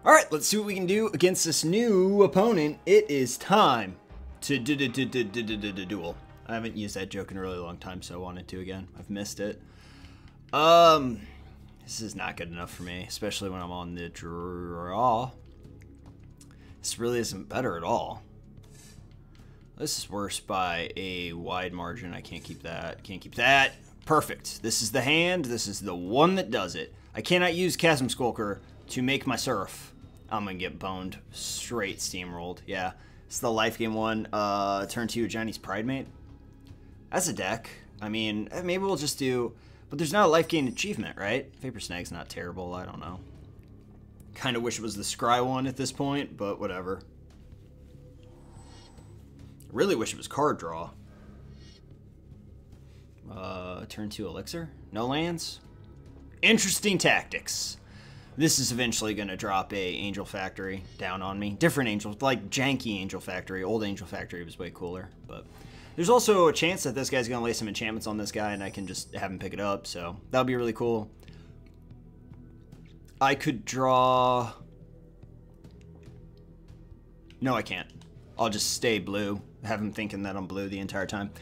Alright, let's see what we can do against this new opponent. It is time to duel. I haven't used that joke in a really long time, so I wanted to again. I've missed it. This is not good enough for me, especially when I'm on the draw. This really isn't better at all. This is worse by a wide margin. I can't keep that. Can't keep that. Perfect. This is the hand. This is the one that does it. I cannot use Chasm Skulker to make my surf. I'm going to get boned. Straight steamrolled. Yeah. It's the life game one. Turn 2, Johnny's Pridemate. That's a deck. I mean, maybe we'll just do... But there's not a life gain achievement, right? Vapor Snag's not terrible. I don't know. Kind of wish it was the Scry one at this point, but whatever. Really wish it was card draw. Turn 2 Elixir. No lands. Interesting tactics. This is eventually going to drop a Angel Factory down on me. Different Angel, like janky Angel Factory. Old Angel Factory was way cooler. But there's also a chance that this guy's going to lay some enchantments on this guy and I can just have him pick it up. So that would be really cool. I could draw... No, I can't. I'll just stay blue. Have him thinking that I'm blue the entire time.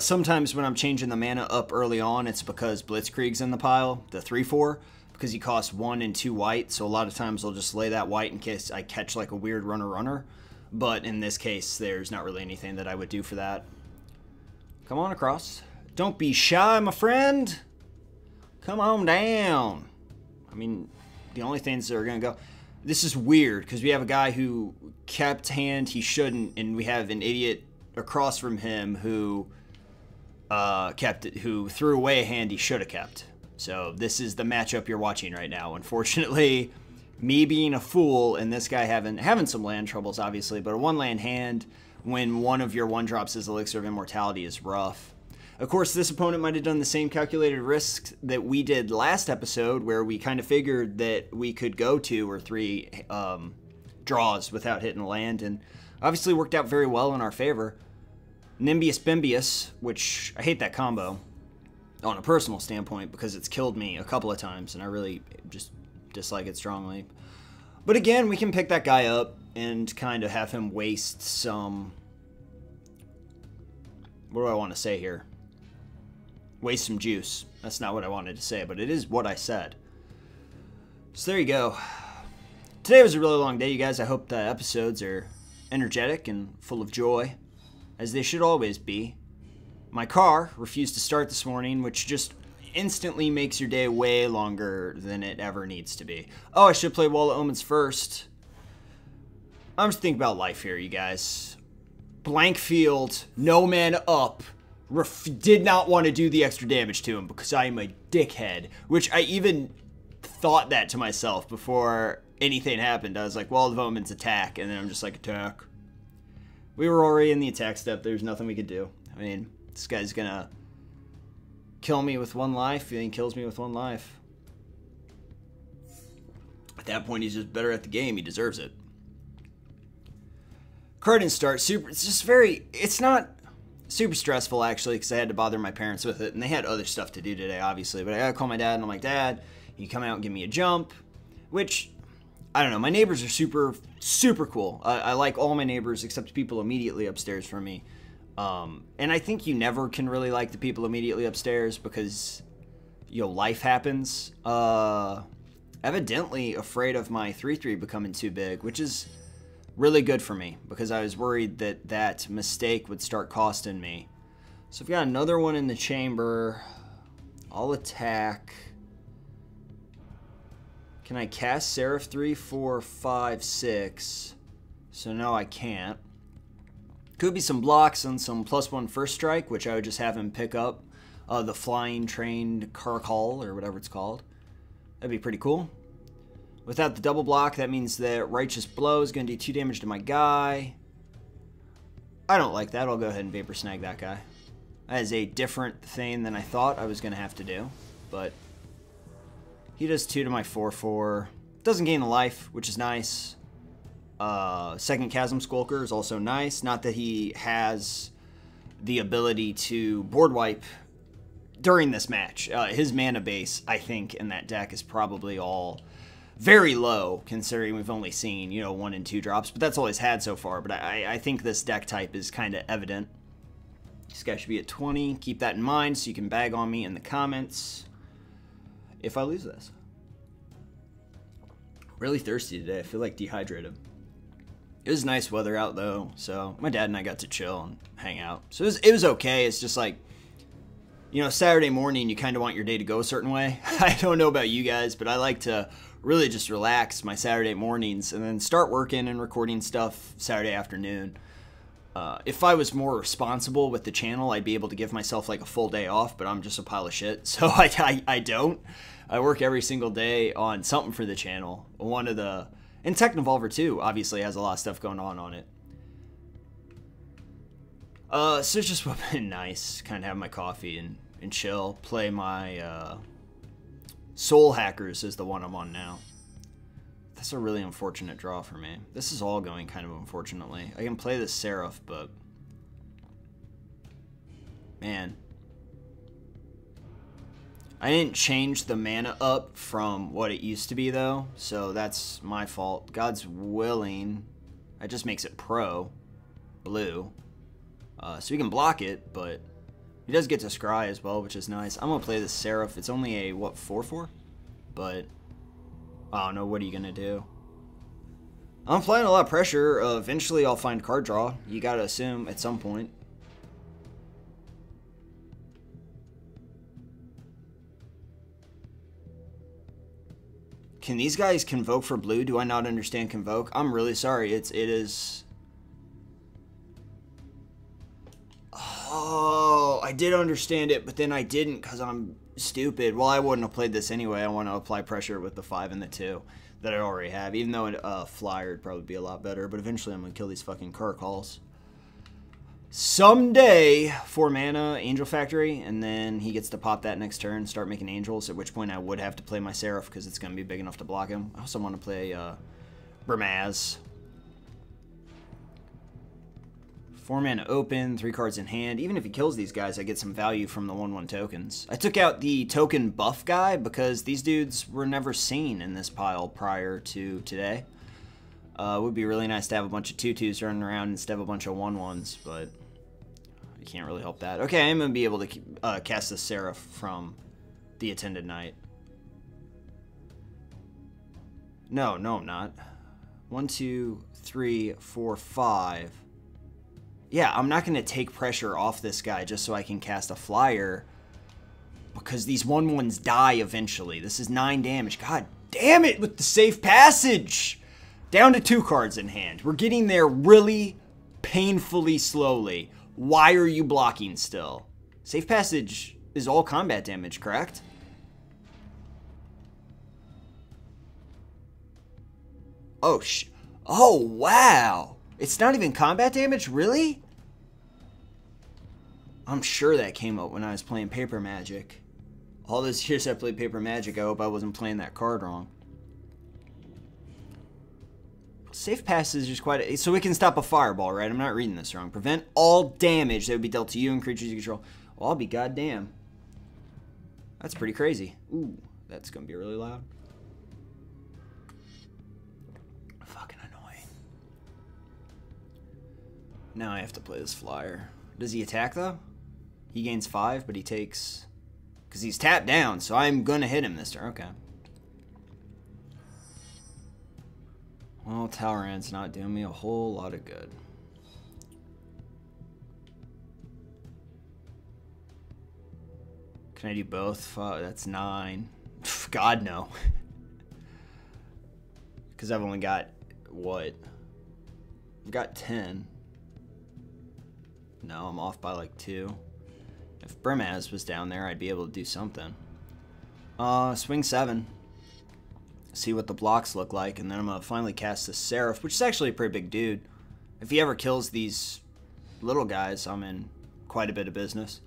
Sometimes when I'm changing the mana up early on, it's because Blitzkrieg's in the pile, the 3/4, because he costs 1 and 2 white. So a lot of times I'll just lay that white in case I catch like a weird runner. But in this case, there's not really anything that I would do for that. Come on across. Don't be shy, my friend. Come on down. I mean, the only things that are going to go... This is weird, because we have a guy who kept hand he shouldn't, and we have an idiot across from him who kept it, who threw away a hand he should have kept. So this is the matchup you're watching right now. Unfortunately, me being a fool and this guy having some land troubles, obviously, but a 1-land hand when one of your 1-drops is Elixir of Immortality is rough. Of course, this opponent might have done the same calculated risk that we did last episode, where we kind of figured that we could go 2 or 3 draws without hitting a land, and obviously worked out very well in our favor. Nimbius Bimbius, which I hate that combo on a personal standpoint because it's killed me a couple of times, and I really just dislike it strongly. But again, we can pick that guy up and kind of have him waste some... What do I want to say here? Waste some juice. That's not what I wanted to say, but it is what I said. So there you go. Today was a really long day, you guys. I hope the episodes are energetic and full of joy, as they should always be. My car refused to start this morning, which just instantly makes your day way longer than it ever needs to be. Oh, I should play Wall of Omens first. I'm just thinking about life here, you guys. Blank field, no man up. Did not want to do the extra damage to him because I am a dickhead, which I even thought that to myself before anything happened. I was like, Wall of Omens attack, and then I'm just like, attack. We were already in the attack step. There's nothing we could do. I mean, this guy's gonna kill me with 1 life, and he kills me with 1 life. At that point, he's just better at the game. He deserves it. Card didn't start super. It's just very. It's not super stressful, actually, because I had to bother my parents with it, and they had other stuff to do today, obviously. But I gotta call my dad, and I'm like, Dad, you come out and give me a jump, which, I don't know, my neighbors are super cool. I like all my neighbors except people immediately upstairs from me. And I think you never can really like the people immediately upstairs because, you know, life happens. Evidently afraid of my 3/3 becoming too big, which is really good for me because I was worried that that mistake would start costing me. So I've got another one in the chamber. I'll attack. Can I cast Seraph 3, 4, 5, 6? So no, I can't. Could be some blocks and some +1 first strike, which I would just have him pick up the flying trained Caracol or whatever it's called. That'd be pretty cool. Without the double block, that means that Righteous Blow is going to do 2 damage to my guy. I don't like that. I'll go ahead and Vapor Snag that guy. That is a different thing than I thought I was going to have to do. But he does 2 to my 4/4. Doesn't gain a life, which is nice. Second Chasm Skulker is also nice. Not that he has the ability to board wipe during this match. His mana base, I think, in that deck is probably all Very low, considering we've only seen, you know, 1 and 2 drops, but that's all he's had so far. But I think this deck type is kind of evident. This guy should be at 20. Keep that in mind so you can bag on me in the comments if I lose this. Really thirsty today. I feel like dehydrated. It was nice weather out, though, so my dad and I got to chill and hang out. So it was okay. It's just like, you know, Saturday morning, you kind of want your day to go a certain way. I don't know about you guys, but I like to really just relax my Saturday mornings and then start working and recording stuff Saturday afternoon. If I was more responsible with the channel, I'd be able to give myself like a full day off, but I'm just a pile of shit, so I don't. I work every single day on something for the channel. And Technovolver too, obviously, has a lot of stuff going on it. So it's just been nice, kind of have my coffee and chill, play my Soul Hackers is the one I'm on now. That's a really unfortunate draw for me. This is all going kind of unfortunately. I can play this Seraph, but man, I didn't change the mana up from what it used to be though, so that's my fault. God's willing, that just makes it pro blue, so we can block it, but he does get to scry as well, which is nice. I'm gonna play this Seraph. It's only a what, 4/4, but I don't know, what are you gonna do? I'm applying a lot of pressure. Eventually I'll find card draw. You gotta assume at some point. Can these guys convoke for blue? Do I not understand convoke? I'm really sorry. It is. Oh, I did understand it, but then I didn't because I'm stupid. Well, I wouldn't have played this anyway. I want to apply pressure with the 5 and the 2 that I already have, even though a flyer would probably be a lot better, but eventually I'm going to kill these fucking card calls. Someday, 4 mana, Angel Factory, and then he gets to pop that next turn, start making angels, at which point I would have to play my Seraph because it's going to be big enough to block him. I also want to play Brimaz. 4 mana open, 3 cards in hand. Even if he kills these guys, I get some value from the 1/1 tokens. I took out the token buff guy because these dudes were never seen in this pile prior to today. It would be really nice to have a bunch of 2/2s running around instead of a bunch of 1/1s, but I can't really help that. Okay, I'm going to be able to cast the Seraph from the Attended Knight. No, I'm not. 1, 2, 3, 4, 5. Yeah, I'm not going to take pressure off this guy just so I can cast a flyer because these 1/1s die eventually. This is 9 damage. God damn it with the safe passage! Down to 2 cards in hand. We're getting there really painfully slowly. Why are you blocking still? Safe passage is all combat damage, correct? Oh, oh, wow. It's not even combat damage? Really? I'm sure that came up when I was playing Paper Magic. All those years I played Paper Magic, I hope I wasn't playing that card wrong. Safe passage is quite so we can stop a fireball, right? I'm not reading this wrong. Prevent all damage that would be dealt to you and creatures you control. Well, I'll be goddamn. That's pretty crazy. Ooh, that's gonna be really loud. Fucking annoying. Now I have to play this flyer. Does he attack though? He gains 5, but he takes, because he's tapped down, so I'm gonna hit him this turn. Okay. Well, Talrand's not doing me a whole lot of good. Can I do both? That's 9. God, no. Because I've only got, what? I've got 10. No, I'm off by like 2. If Brimaz was down there, I'd be able to do something. Swing 7. See what the blocks look like, and then I'm going to finally cast the Seraph, which is actually a pretty big dude. If he ever kills these little guys, I'm in quite a bit of business.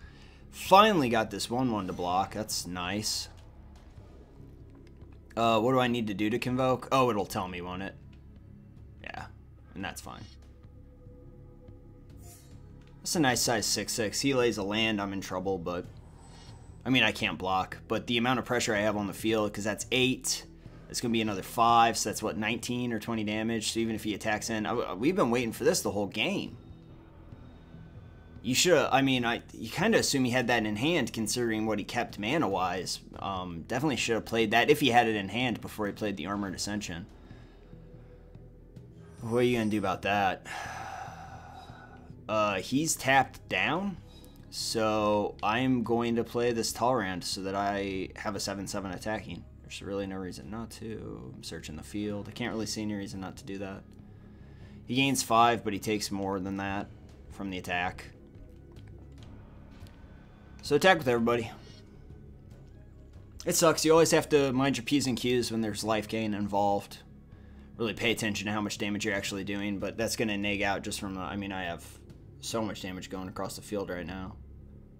Finally got this 1/1 to block. That's nice. What do I need to do to convoke? Oh, it'll tell me, won't it? Yeah, and that's fine. That's a nice size 6/6. He lays a land, I'm in trouble, but I mean, I can't block. But the amount of pressure I have on the field, because that's 8, It's going to be another 5, so that's what, 19 or 20 damage. So even if he attacks in, we've been waiting for this the whole game. You should, I mean, you kind of assume he had that in hand considering what he kept mana-wise. Definitely should have played that if he had it in hand before he played the Armored Ascension. What are you going to do about that? He's tapped down, so I'm going to play this Talrand so that I have a 7/7 attacking. There's really no reason not to. I'm searching the field. I can't really see any reason not to do that. He gains 5, but he takes more than that from the attack. So attack with everybody. It sucks. You always have to mind your P's and Q's when there's life gain involved. Really pay attention to how much damage you're actually doing, but that's going to neg out just from the... I mean, I have so much damage going across the field right now.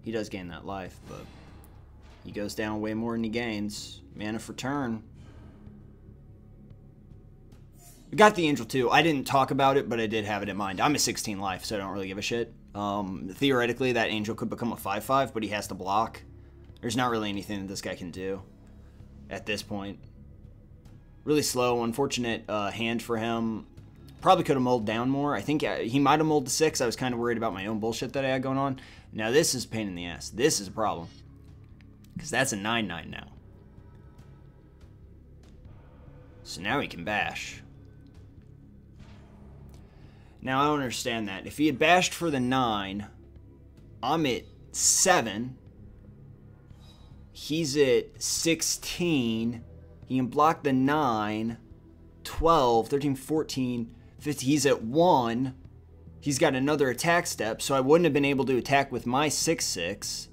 He does gain that life, but he goes down way more than he gains. Mana for turn. We got the Angel too. I didn't talk about it, but I did have it in mind. I'm a 16 life, so I don't really give a shit. Theoretically, that Angel could become a 5/5, but he has to block. There's not really anything that this guy can do at this point. Really slow, unfortunate hand for him. Probably could have mulled down more. I think he might have mulled to 6. I was kind of worried about my own bullshit that I had going on. Now this is a pain in the ass. This is a problem. Because that's a 9/9 now. So now he can bash. Now I don't understand that. If he had bashed for the 9, I'm at 7. He's at 16. He can block the 9, 12, 13, 14, 15. He's at 1. He's got another attack step, so I wouldn't have been able to attack with my 6/6.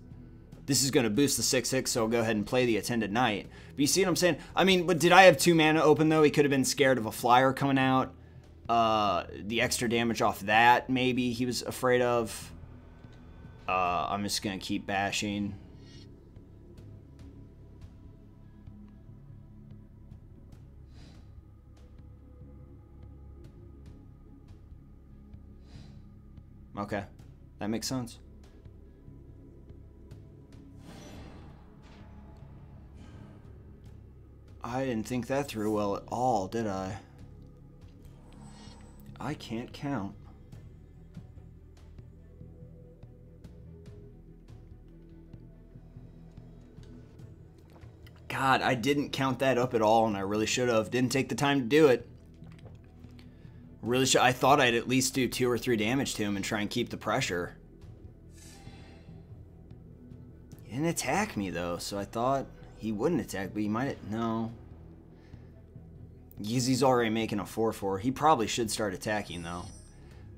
This is going to boost the 6/6, so I'll go ahead and play the Attended Knight. But you see what I'm saying? I mean, but did I have 2 mana open, though? He could have been scared of a flyer coming out. The extra damage off that, maybe he was afraid of. I'm just going to keep bashing. Okay, that makes sense. I didn't think that through well at all, did I? I can't count. God, I didn't count that up at all, and I really should have. Didn't take the time to do it. Really should. I thought I'd at least do 2 or 3 damage to him and try and keep the pressure. He didn't attack me, though, so I thought he wouldn't attack, but he might... No. He's already making a 4/4. He probably should start attacking, though.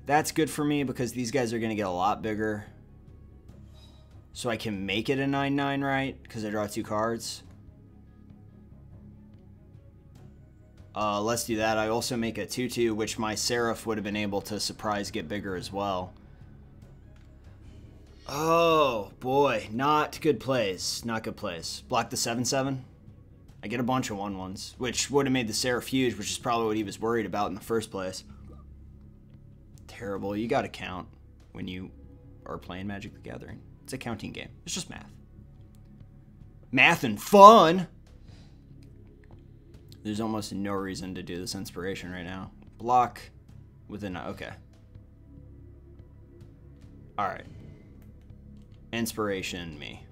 That's good for me because these guys are going to get a lot bigger. So I can make it a 9/9, right? Because I draw 2 cards. Let's do that. I also make a 2/2, which my Seraph would have been able to surprise get bigger as well. Oh, boy. Not good plays. Not good plays. Block the 7/7. I get a bunch of 1/1s, which would have made the Seraph huge, which is probably what he was worried about in the first place. Terrible. You gotta count when you are playing Magic the Gathering. It's a counting game. It's just math. Math and fun! There's almost no reason to do this inspiration right now. Block with an... Okay. Alright. Inspiration me.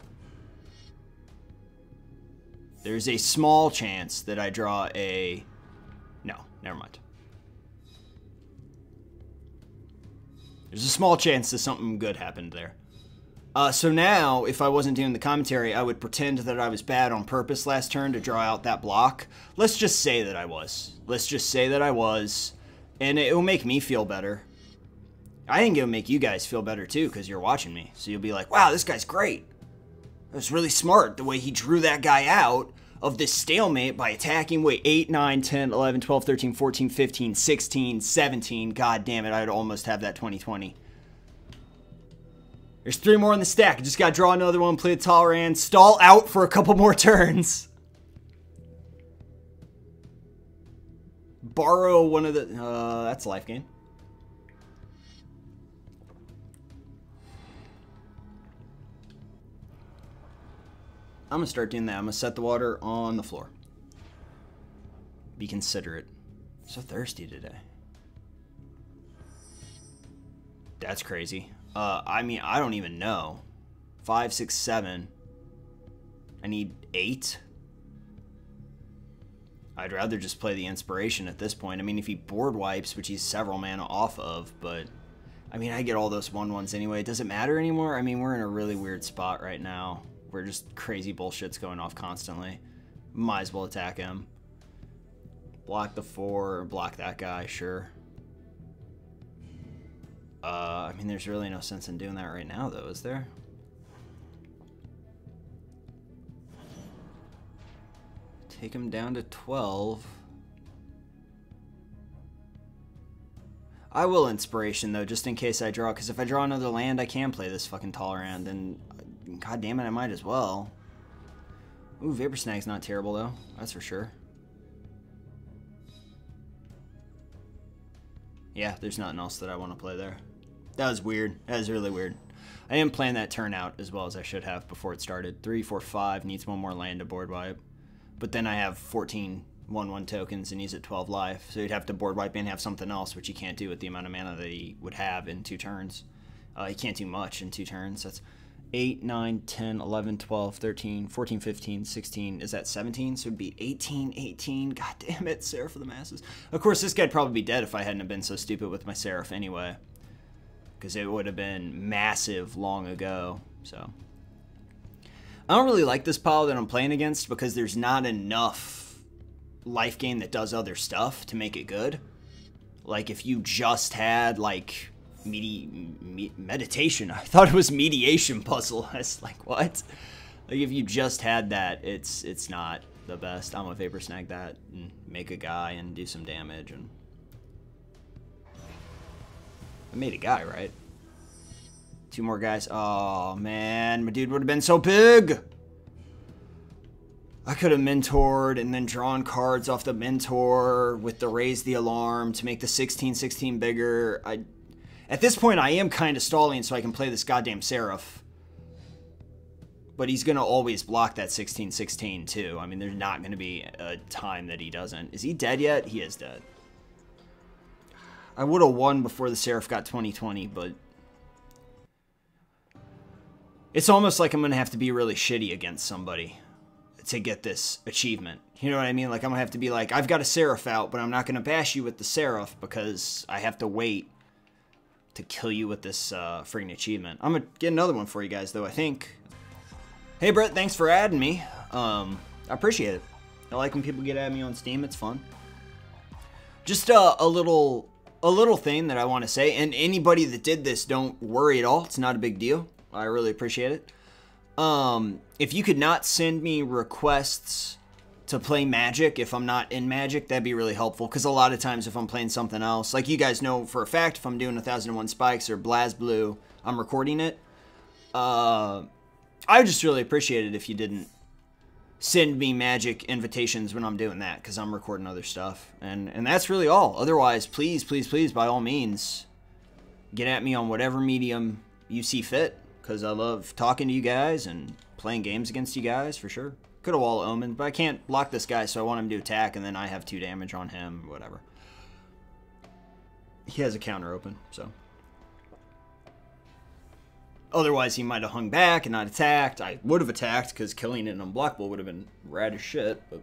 There's a small chance that I draw a... No, never mind. There's a small chance that something good happened there. So now, if I wasn't doing the commentary, I would pretend that I was bad on purpose last turn to draw out that block. Let's just say that I was. Let's just say that I was. And it will make me feel better. I think it'll make you guys feel better too, because you're watching me. So you'll be like, wow, this guy's great. It was really smart the way he drew that guy out of this stalemate by attacking, 8, 9, 10, 11, 12, 13, 14, 15, 16, 17. God damn it, I'd almost have that 20/20. There's 3 more in the stack. I just got to draw another one, play a Talrand, stall out for a couple more turns. Borrow one of the... that's life gain. I'm going to start doing that. I'm going to set the water on the floor. Be considerate. So thirsty today. That's crazy. I mean, I don't even know. 5, 6, 7. I need 8. I'd rather just play the inspiration at this point. I mean, if he board wipes, which he's several mana off of, but I mean, I get all those 1/1s anyway. Does it matter anymore? I mean, we're in a really weird spot right now where just crazy bullshit's going off constantly. Might as well attack him. Block the 4, block that guy, sure. I mean, there's really no sense in doing that right now, though, is there? Take him down to 12. I will Inspiration, though, just in case I draw, because if I draw another land, I can play this fucking Tolerant, and god damn it, I might as well. Ooh, Vapor Snag's not terrible, though. That's for sure. Yeah, there's nothing else that I want to play there. That was weird. That was really weird. I didn't plan that turn out as well as I should have before it started. 3, 4, 5 needs one more land to board wipe. But then I have 14 1/1 tokens and he's at 12 life. So he'd have to board wipe and have something else, which he can't do with the amount of mana that he would have in 2 turns. He can't do much in 2 turns. That's 8, 9, 10, 11, 12, 13, 14, 15, 16. Is that 17? So it'd be 18, 18. God damn it, Seraph of the Masses. Of course, this guy'd probably be dead if I hadn't have been so stupid with my Seraph anyway. Because it would have been massive long ago. So I don't really like this pile that I'm playing against because there's not enough life gain that does other stuff to make it good. Like if you just had like meditation, I thought it was mediation puzzle. I was like, what? Like if you just had that, it's not the best. I'm gonna Vapor Snag that and make a guy and do some damage. And I made a guy, right? 2 more guys. Oh man, my dude would have been so big. I could have mentored and then drawn cards off the mentor with the raise the alarm to make the 16/16 bigger. At this point, I am kind of stalling so I can play this goddamn Seraph. But he's going to always block that 16/16 too. I mean, there's not going to be a time that he doesn't. Is he dead yet? He is dead. I would have won before the Seraph got 20/20, but it's almost like I'm going to have to be really shitty against somebody to get this achievement. You know what I mean? Like, I'm going to have to be like, I've got a Seraph out, but I'm not going to bash you with the Seraph because I have to wait to kill you with this friggin' achievement. I'm going to get another one for you guys, though, I think. Hey, Brett, thanks for adding me. I appreciate it. I like when people get at me on Steam. It's fun. Just a little thing that I want to say, and anybody that did this, don't worry at all. It's not a big deal. I really appreciate it. If you could not send me requests to play Magic if I'm not in Magic, that'd be really helpful, because a lot of times if I'm playing something else, like you guys know for a fact, if I'm doing 1001 Spikes or BlazBlue, I'm recording it. I would just really appreciate it if you didn't send me Magic invitations when I'm doing that, because I'm recording other stuff. And that's really all. Otherwise, please, please, please, by all means, get at me on whatever medium you see fit, because I love talking to you guys and playing games against you guys, for sure. Could have Wall Omen, but I can't block this guy, so I want him to attack, and then I have 2 damage on him, whatever. He has a counter open, so. Otherwise, he might have hung back and not attacked. I would have attacked, because killing it unblockable would have been rad as shit, but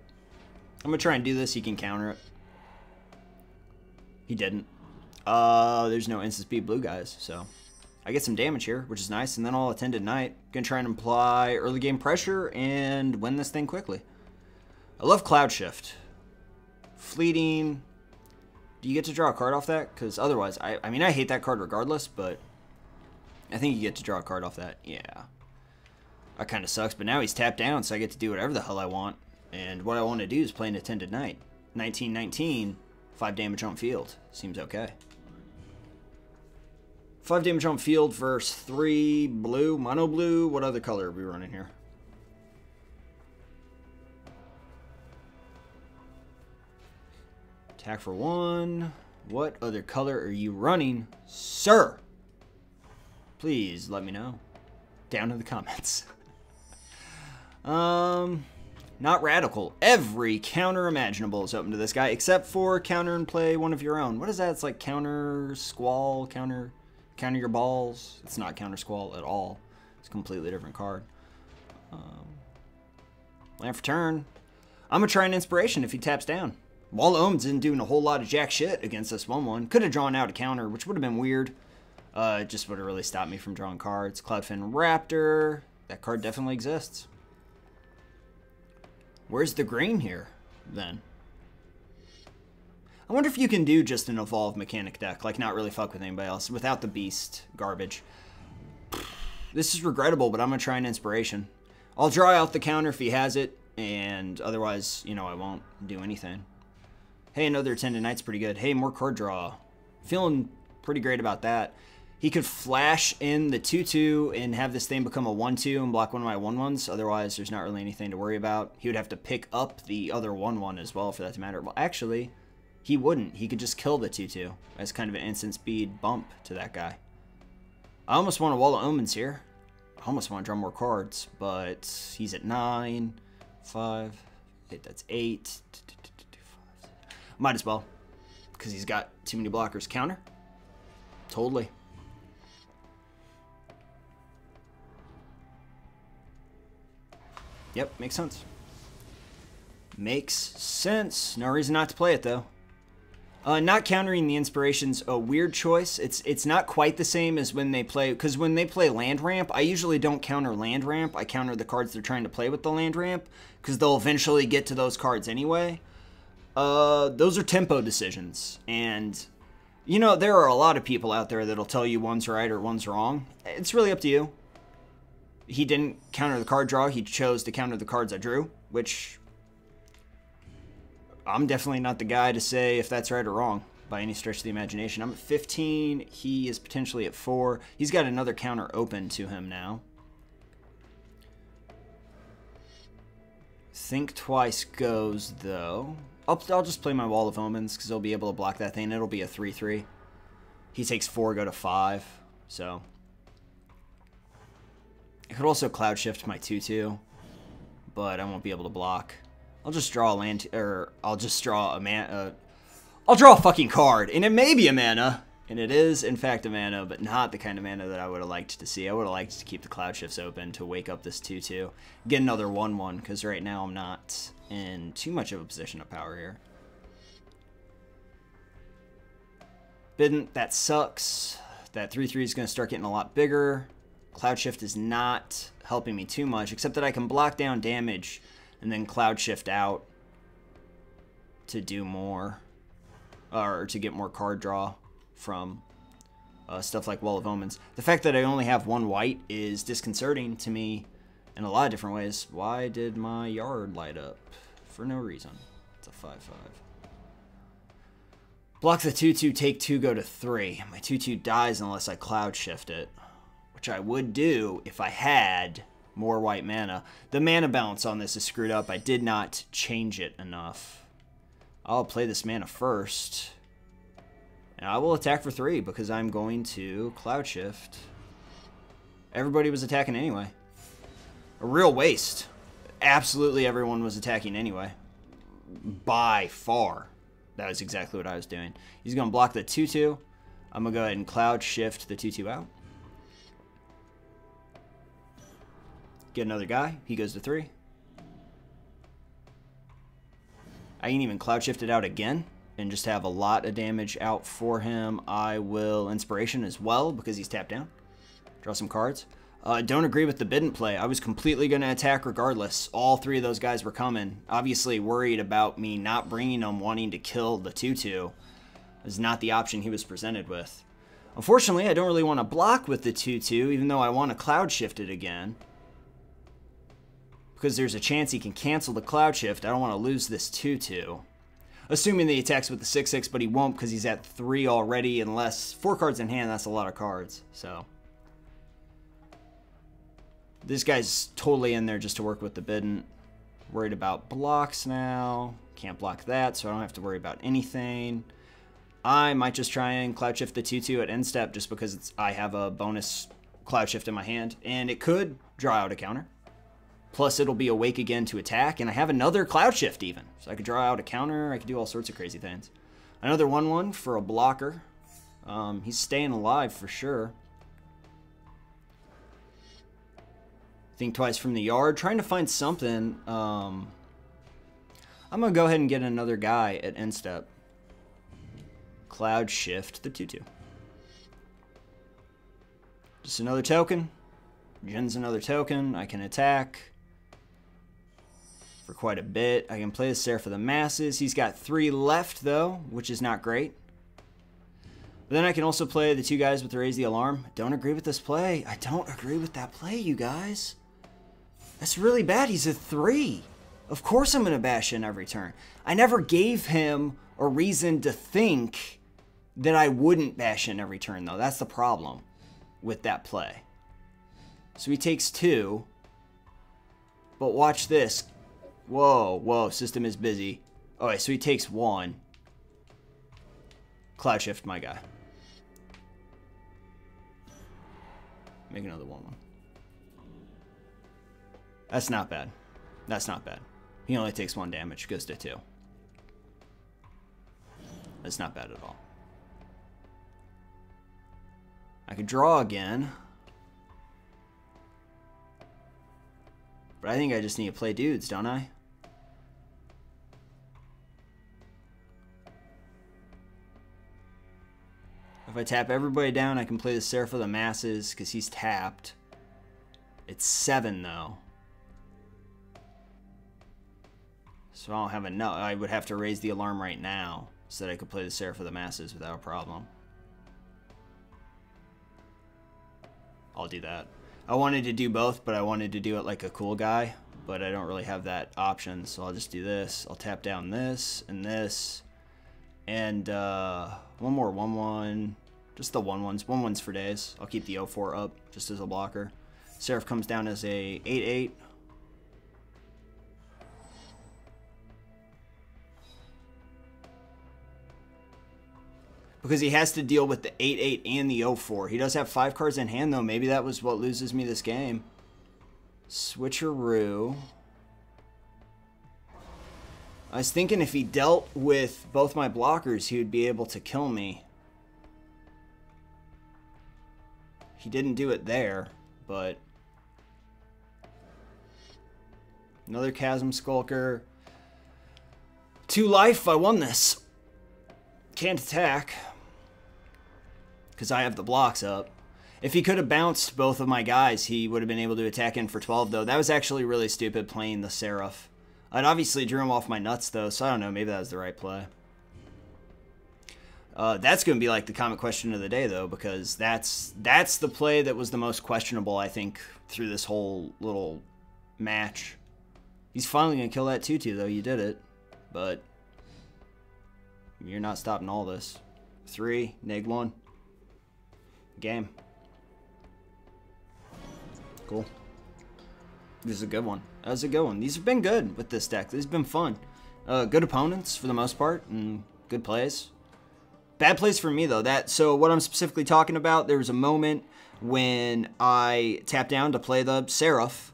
I'm going to try and do this. He can counter it. He didn't. There's no instant speed blue guys, so I get some damage here, which is nice, and then I'll attend at night. Gonna try and apply early game pressure and win this thing quickly. I love Cloud Shift. Fleeting. Do you get to draw a card off that? Because otherwise, I mean, I hate that card regardless, but I think you get to draw a card off that. Yeah. That kind of sucks, but now he's tapped down, so I get to do whatever the hell I want. And what I want to do is play an attend at night. 19/19, 5 damage on field. Seems okay. 5 damage on field versus 3 blue, mono blue. What other color are we running here? Attack for 1. What other color are you running, sir? Please let me know down in the comments. Not radical. Every counter imaginable is open to this guy, except for counter and play one of your own. What is that? It's like counter squall, counter your balls. It's not counter squall at all. It's a completely different card. Land for turn. I'm going to try an inspiration if he taps down. Wall of Omens isn't doing a whole lot of jack shit against this 1-1. Could have drawn out a counter, which would have been weird. It just would have really stopped me from drawing cards. Cloudfin Raptor. That card definitely exists. Where's the green here, then? I wonder if you can do just an evolved mechanic deck, like not really fuck with anybody else, without the beast garbage. This is regrettable, but I'm going to try an inspiration. I'll draw out the counter if he has it, and otherwise, you know, I won't do anything. Hey, another Attendant Knight's pretty good. Hey, more card draw. Feeling pretty great about that. He could flash in the 2-2 and have this thing become a 1-2 and block one of my 1-1s. Otherwise, there's not really anything to worry about. He would have to pick up the other 1-1 as well for that to matter. Well, actually, he wouldn't. He could just kill the 2-2 as kind of an instant speed bump to that guy. I almost want a Wall of Omens here. I almost want to draw more cards, but he's at 9, 5, 8, that's 8. Might as well, because he's got too many blockers. Counter? Totally. Yep, makes sense. Makes sense. No reason not to play it, though. Not countering the inspiration's a weird choice. It's not quite the same as when they play, because when they play land ramp, I usually don't counter land ramp. I counter the cards they're trying to play with the land ramp, because they'll eventually get to those cards anyway. Those are tempo decisions, and you know, there are a lot of people out there that'll tell you one's right or one's wrong. It's really up to you. He didn't counter the card draw. He chose to counter the cards I drew, which I'm definitely not the guy to say if that's right or wrong by any stretch of the imagination. I'm at 15. He is potentially at 4. He's got another counter open to him now. Think Twice goes, though. I'll just play my Wall of Omens because he'll be able to block that thing. It'll be a 3-3. He takes 4, go to 5. So I could also Cloud Shift my 2-2, but I won't be able to block. I'll just draw a land, or I'll just draw a mana. I'll draw a fucking card, and it may be a mana, and it is in fact a mana, but not the kind of mana that I would have liked to see. I would have liked to keep the Cloud Shifts open to wake up this 2-2, get another 1-1, because right now I'm not in too much of a position of power here. Bidn't, that sucks. That 3-3 is going to start getting a lot bigger. Cloud Shift is not helping me too much, except that I can block down damage and then Cloud Shift out to do more, or to get more card draw from stuff like Wall of Omens. The fact that I only have 1 white is disconcerting to me in a lot of different ways. Why did my yard light up? For no reason. It's a 5-5. Block the 2-2, take 2, go to 3. My 2-2 dies unless I Cloud Shift it, which I would do if I had more white mana. The mana balance on this is screwed up. I did not change it enough. I'll play this mana first, and I will attack for 3 because I'm going to Cloud Shift. Everybody was attacking anyway. A real waste. Absolutely everyone was attacking anyway. By far. That was exactly what I was doing. He's going to block the 2-2. I'm going to go ahead and Cloud Shift the 2-2 out. Get another guy. He goes to 3. I can even Cloud Shift it out again and just have a lot of damage out for him. I will Inspiration as well because he's tapped down. Draw some cards. Don't agree with the Bidn't play. I was completely going to attack regardless. All 3 of those guys were coming. Obviously worried about me not bringing them, wanting to kill the 2-2. Is not the option he was presented with. Unfortunately, I don't really want to block with the 2-2, even though I want to Cloud Shift it again. Because there's a chance he can cancel the Cloud Shift. I don't want to lose this 2-2. Assuming that he attacks with the 6-6, but he won't because he's at 3 already, unless 4 cards in hand, that's a lot of cards. So this guy's totally in there just to work with the Bidn't. Worried about blocks now. Can't block that, so I don't have to worry about anything. I might just try and Cloud Shift the 2-2 at end step just because I have a bonus Cloud Shift in my hand, and it could draw out a counter. Plus, it'll be awake again to attack, and I have another Cloud Shift even. So I could draw out a counter, I could do all sorts of crazy things. Another 1/1 for a blocker. He's staying alive for sure. Think twice from the yard, trying to find something. I'm going to go ahead and get another guy at end step. Cloud Shift the 2/2. Just another token. Gen's another token. I can attack for quite a bit. I can play the Seraph of the Masses. He's got 3 left, though, which is not great. But then I can also play the 2 guys with the Raise the Alarm. Don't agree with this play. I don't agree with that play, you guys. That's really bad. He's a 3. Of course I'm going to bash in every turn. I never gave him a reason to think that I wouldn't bash in every turn, though. That's the problem with that play. So he takes 2. But watch this. Whoa, whoa, system is busy. Alright, so he takes 1. Cloud Shift my guy. Make another 1/1. That's not bad. That's not bad. He only takes 1 damage, goes to 2. That's not bad at all. I could draw again. But I think I just need to play dudes, don't I? If I tap everybody down, I can play the Seraph of the Masses because he's tapped. It's 7, though. So I don't have enough. I would have to raise the alarm right now so that I could play the Seraph of the Masses without a problem. I'll do that. I wanted to do both, but I wanted to do it like a cool guy. But I don't really have that option, so I'll just do this. I'll tap down this and this. And one more 1/1. Just the 1/1s. 1/1s for days. I'll keep the 0/4 up just as a blocker. Seraph comes down as a 8/8. Because he has to deal with the 8/8 and the 0/4. He does have 5 cards in hand, though. Maybe that was what loses me this game. Switcheroo. I was thinking if he dealt with both my blockers, he would be able to kill me. He didn't do it there, but... Another Chasm Skulker. 2 life, I won this. Can't attack. Because I have the blocks up. If he could have bounced both of my guys, he would have been able to attack in for 12, though. That was actually really stupid playing the Seraph. I'd obviously drew him off my nuts, though, so I don't know. Maybe that was the right play. That's going to be like the comic question of the day, though, because that's the play that was the most questionable, I think, through this whole little match. He's finally going to kill that 2/2, though. You did it. But you're not stopping all this. 3, -1. Game. Cool. This is a good one. That was a good one. These have been good with this deck. This has been fun. Good opponents for the most part, and good plays. Bad plays for me, though. So what I'm specifically talking about, there was a moment when I tapped down to play the Seraph.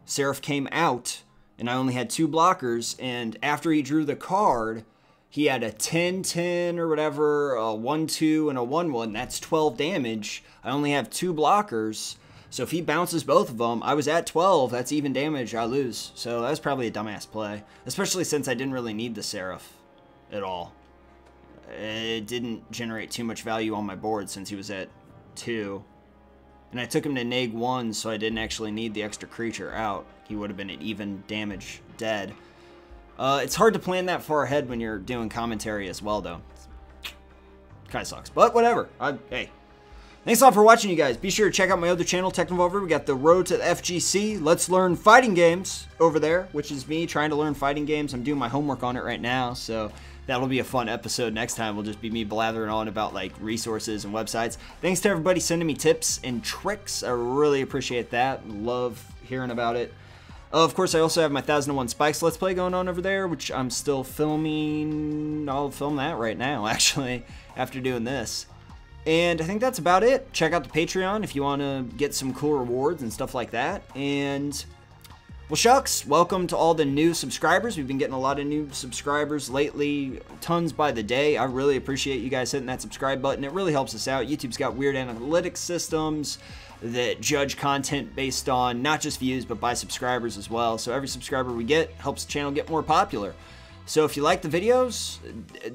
Seraph came out, and I only had 2 blockers, and after he drew the card, he had a 10-10 or whatever, a 1-2, and a 1-1. That's 12 damage. I only have 2 blockers. So if he bounces both of them, I was at 12. That's even damage. I lose. So that was probably a dumbass play. Especially since I didn't really need the Seraph at all. It didn't generate too much value on my board since he was at 2. And I took him to -1, so I didn't actually need the extra creature out. He would have been at even damage dead. It's hard to plan that far ahead when you're doing commentary as well, though. Kind of sucks, but whatever. Hey, thanks a lot for watching, you guys. Be sure to check out my other channel, Tek Daily Duels. We got the Road to the FGC. Let's learn fighting games over there, which is me trying to learn fighting games. I'm doing my homework on it right now, so that'll be a fun episode. Next time will just be me blathering on about like resources and websites. Thanks to everybody sending me tips and tricks. I really appreciate that. Love hearing about it. Of course, I also have my 1001 Spikes Let's Play going on over there, which I'm still filming. I'll film that right now, actually, after doing this. And I think that's about it. Check out the Patreon if you want to get some cool rewards and stuff like that. And Well, shucks, welcome to all the new subscribers. We've been getting a lot of new subscribers lately, tons by the day. I really appreciate you guys hitting that subscribe button. It really helps us out. YouTube's got weird analytics systems that judge content based on not just views, but by subscribers as well. So every subscriber we get helps the channel get more popular. So if you like the videos,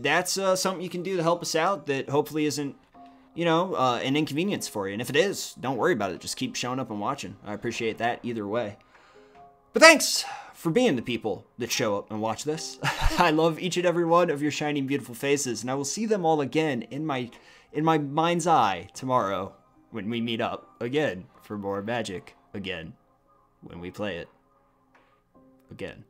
that's something you can do to help us out that hopefully isn't, you know, an inconvenience for you. And if it is, don't worry about it. Just keep showing up and watching. I appreciate that either way. But thanks for being the people that show up and watch this. I love each and every one of your shining, beautiful faces, and I will see them all again in my mind's eye tomorrow when we meet up again for more magic again when we play it again.